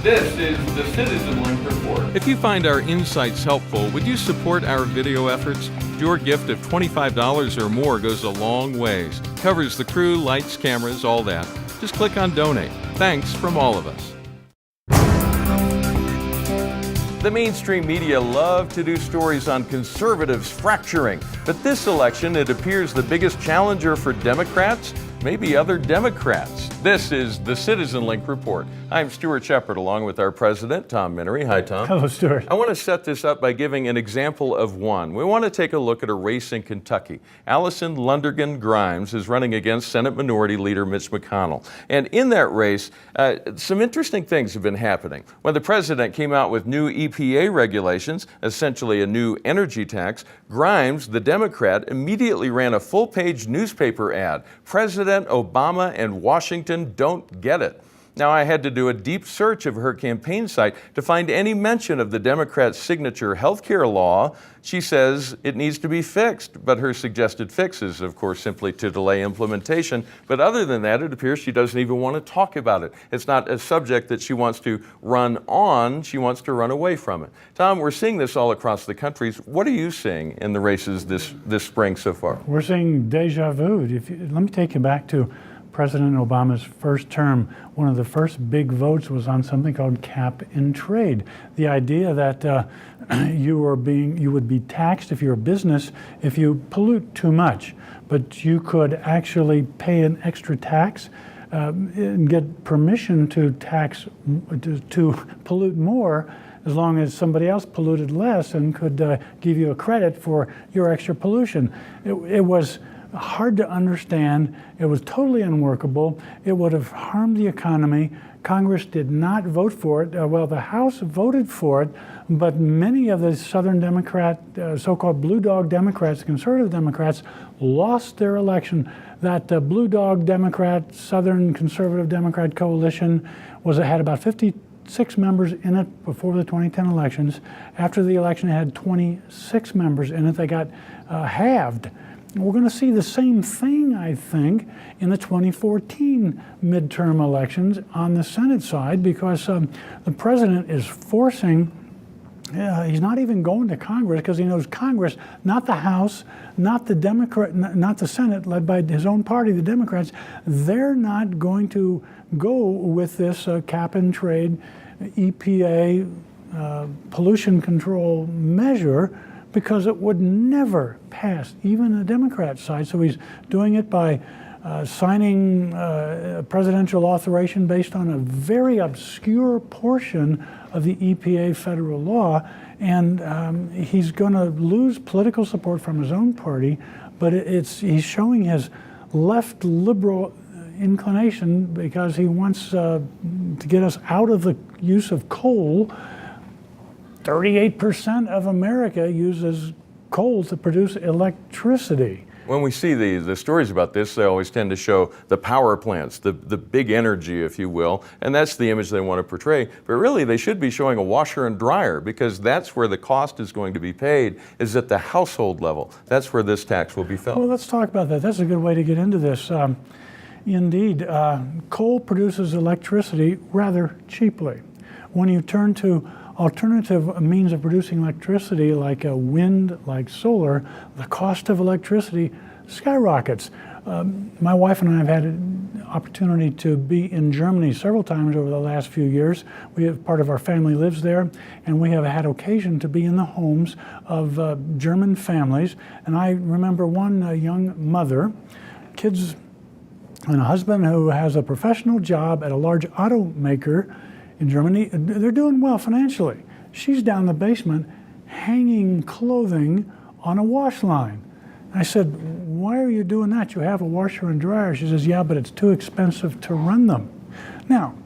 This is the CitizenLink Report. If you find our insights helpful, would you support our video efforts? Your gift of $25 or more goes a long ways. Covers the crew, lights, cameras, all that. Just click on Donate. Thanks from all of us. The mainstream media love to do stories on conservatives fracturing, but this election, it appears the biggest challenger for Democrats, maybe other Democrats. This is the CitizenLink Report. I'm Stuart Shepard, along with our president, Tom Minnery. Hi, Tom. Hello, Stuart. I want to set this up by giving an example of one. We want to take a look at a race in Kentucky. Allison Lundergan Grimes is running against Senate Minority Leader Mitch McConnell. And in that race, some interesting things have been happening. When the president came out with new EPA regulations, essentially a new energy tax, Grimes, the Democrat, immediately ran a full-page newspaper ad. President Obama and Washington don't get it. Now, I had to do a deep search of her campaign site to find any mention of the Democrats' signature health care law. She says it needs to be fixed, but her suggested fix is, of course, simply to delay implementation. But other than that, it appears she doesn't even want to talk about it. It's not a subject that she wants to run on. She wants to run away from it. Tom, we're seeing this all across the country. What are you seeing in the races this spring so far? We're seeing deja vu. Let me take you back to President Obama's first term. One of the first big votes was on something called cap and trade. The idea that you would be taxed if you're a business if you pollute too much, but you could actually pay an extra tax and get permission to to pollute more as long as somebody else polluted less and could give you a credit for your extra pollution. It was hard to understand. It was totally unworkable. It would have harmed the economy. Congress did not vote for it. Well, the House voted for it, but many of the Southern Democrat, so-called blue dog Democrats, conservative Democrats, lost their election. That blue dog Democrat, Southern conservative Democrat coalition had about 56 members in it before the 2010 elections. After the election, it had 26 members in it. They got halved. We're going to see the same thing, I think, in the 2014 midterm elections on the Senate side, because the president is forcing, he's not even going to Congress because he knows Congress, not the House, not the Senate, led by his own party, the Democrats, they're not going to go with this cap and trade EPA pollution control measure, because it would never pass, even the Democrat side. So he's doing it by signing a presidential authorization based on a very obscure portion of the EPA federal law. And he's going to lose political support from his own party, but he's showing his left liberal inclination because he wants to get us out of the use of coal. 38% of America uses coal to produce electricity. When we see the stories about this, they always tend to show the power plants, the big energy, if you will, and that's the image they want to portray. But really, they should be showing a washer and dryer, because that's where the cost is going to be paid, is at the household level. That's where this tax will be felt. Well, let's talk about that. That's a good way to get into this. Indeed, coal produces electricity rather cheaply. When you turn to alternative means of producing electricity, like wind, like solar, the cost of electricity skyrockets. My wife and I have had an opportunity to be in Germany several times over the last few years. Part of our family lives there, and we have had occasion to be in the homes of German families. And I remember one young mother, kids, and a husband who has a professional job at a large automaker in Germany. They're doing well financially. She's down in the basement hanging clothing on a wash line. I said, why are you doing that? You have a washer and dryer. She says, yeah, but it's too expensive to run them. Now,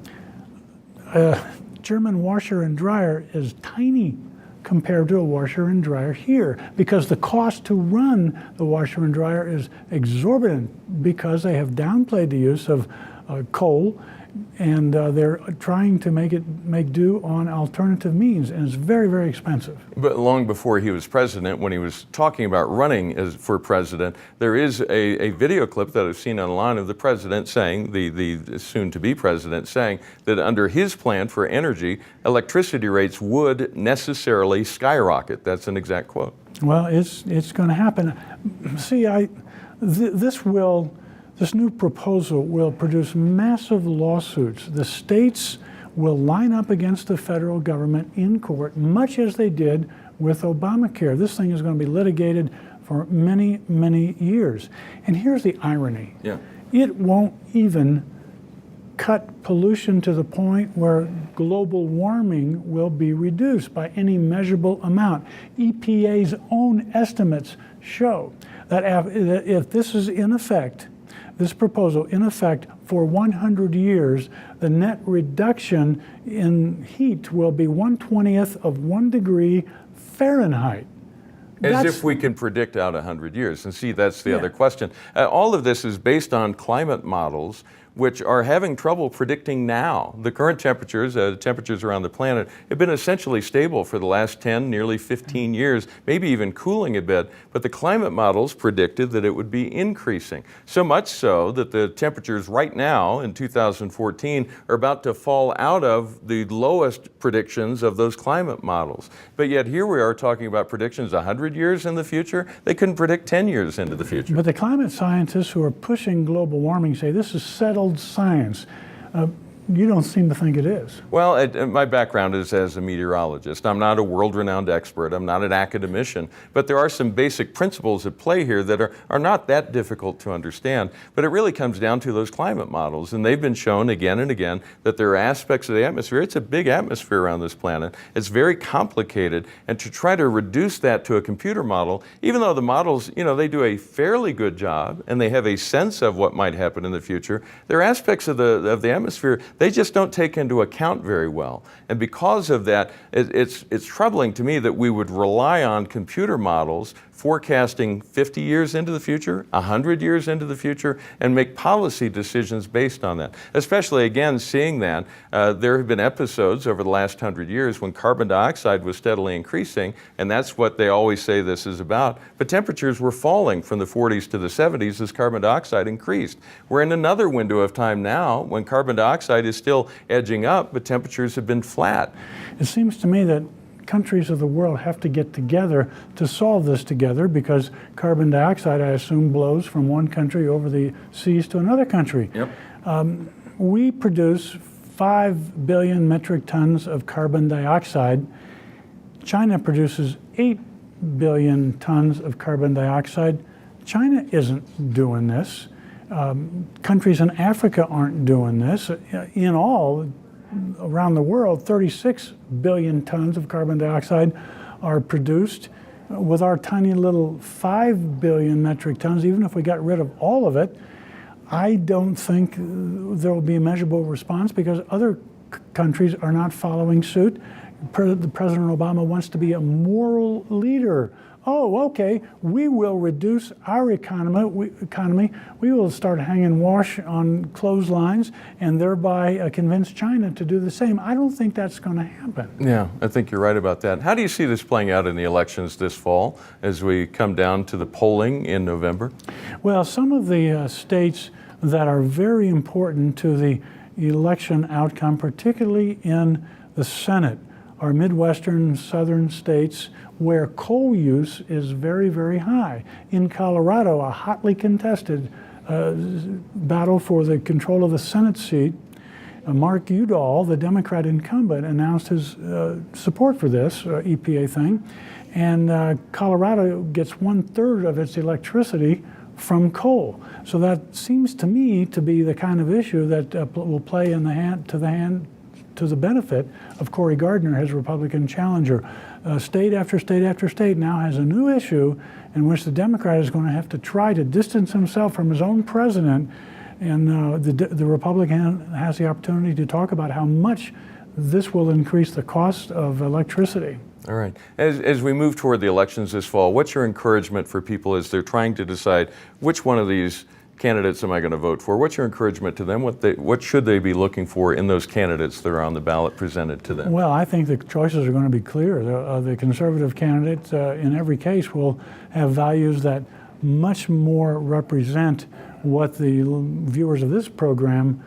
German washer and dryer is tiny compared to a washer and dryer here, because the cost to run the washer and dryer is exorbitant, because they have downplayed the use of coal and they're trying to make do on alternative means, and it's very, very expensive. But long before he was president, when he was talking about running for president, there is a video clip that I've seen online of the president saying, the soon-to-be president saying, that under his plan for energy, electricity rates would necessarily skyrocket. That's an exact quote. Well, it's going to happen. See, this new proposal will produce massive lawsuits. The states will line up against the federal government in court, much as they did with Obamacare. This thing is going to be litigated for many, many years. And here's the irony. Yeah. It won't even cut pollution to the point where global warming will be reduced by any measurable amount. EPA's own estimates show that if this is in effect, this proposal in effect for 100 years, the net reduction in heat will be 1/20th of 1 degree Fahrenheit. As if we can predict out 100 years. And see, that's the other question. All of this is based on climate models which are having trouble predicting now. The current temperatures around the planet, have been essentially stable for the last 10, nearly 15 years, maybe even cooling a bit, but the climate models predicted that it would be increasing. So much so that the temperatures right now in 2014 are about to fall out of the lowest predictions of those climate models. But yet here we are talking about predictions 100 years in the future. They couldn't predict 10 years into the future. But the climate scientists who are pushing global warming say this is settled science. You don't seem to think it is. Well, my background is as a meteorologist. I'm not a world-renowned expert. I'm not an academician. But there are some basic principles at play here that are not that difficult to understand. But it really comes down to those climate models. And they've been shown again and again that there are aspects of the atmosphere. It's a big atmosphere around this planet. It's very complicated. And to try to reduce that to a computer model, even though the models, they do a fairly good job and they have a sense of what might happen in the future, there are aspects of the atmosphere they just don't take into account very well. And because of that, it's troubling to me that we would rely on computer models forecasting 50 years into the future, 100 years into the future, and make policy decisions based on that. Especially, again, seeing that there have been episodes over the last 100 years when carbon dioxide was steadily increasing, and that's what they always say this is about. But temperatures were falling from the 40s to the 70s as carbon dioxide increased. We're in another window of time now when carbon dioxide is still edging up, but temperatures have been flat. It seems to me that countries of the world have to get together to solve this together, because carbon dioxide, I assume, blows from one country over the seas to another country. Yep. We produce 5 billion metric tons of carbon dioxide. China produces 8 billion tons of carbon dioxide. China isn't doing this. Countries in Africa aren't doing this. In all, around the world, 36 billion tons of carbon dioxide are produced. With our tiny little 5 billion metric tons, even if we got rid of all of it, I don't think there will be a measurable response, because other countries are not following suit. President Obama wants to be a moral leader. Oh, okay, we will reduce our economy. We will start hanging wash on clotheslines and thereby convince China to do the same. I don't think that's going to happen. Yeah, I think you're right about that. How do you see this playing out in the elections this fall as we come down to the polling in November? Well, some of the states that are very important to the election outcome, particularly in the Senate, are Midwestern, southern states where coal use is very, very high. In Colorado, a hotly contested battle for the control of the Senate seat, Mark Udall, the Democrat incumbent, announced his support for this EPA thing. And Colorado gets 1/3 of its electricity from coal. So that seems to me to be the kind of issue that will play in to the benefit of Cory Gardner, his Republican challenger. State after state after state now has a new issue in which the Democrat is going to have to try to distance himself from his own president, and the Republican has the opportunity to talk about how much this will increase the cost of electricity. All right. As we move toward the elections this fall, what's your encouragement for people as they're trying to decide which one of these candidates am I going to vote for? What's your encouragement to them? What should they be looking for in those candidates that are on the ballot presented to them? Well, I think the choices are going to be clear. The conservative candidates in every case will have values that much more represent what the viewers of this program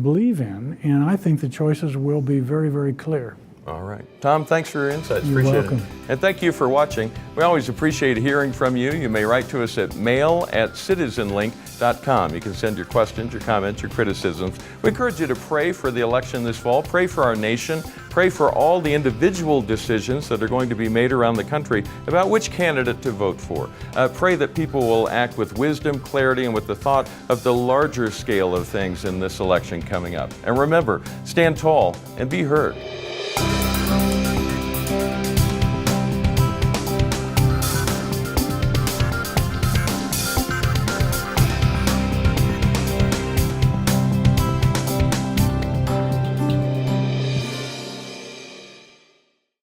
believe in, and I think the choices will be very, very clear. All right. Tom, thanks for your insights. You're Appreciate welcome. it. And thank you for watching. We always appreciate hearing from you. You may write to us at mail@citizenlink.com. You can send your questions, your comments, your criticisms. We encourage you to pray for the election this fall. Pray for our nation. Pray for all the individual decisions that are going to be made around the country about which candidate to vote for. Pray that people will act with wisdom, clarity, and with the thought of the larger scale of things in this election coming up. And remember, stand tall and be heard.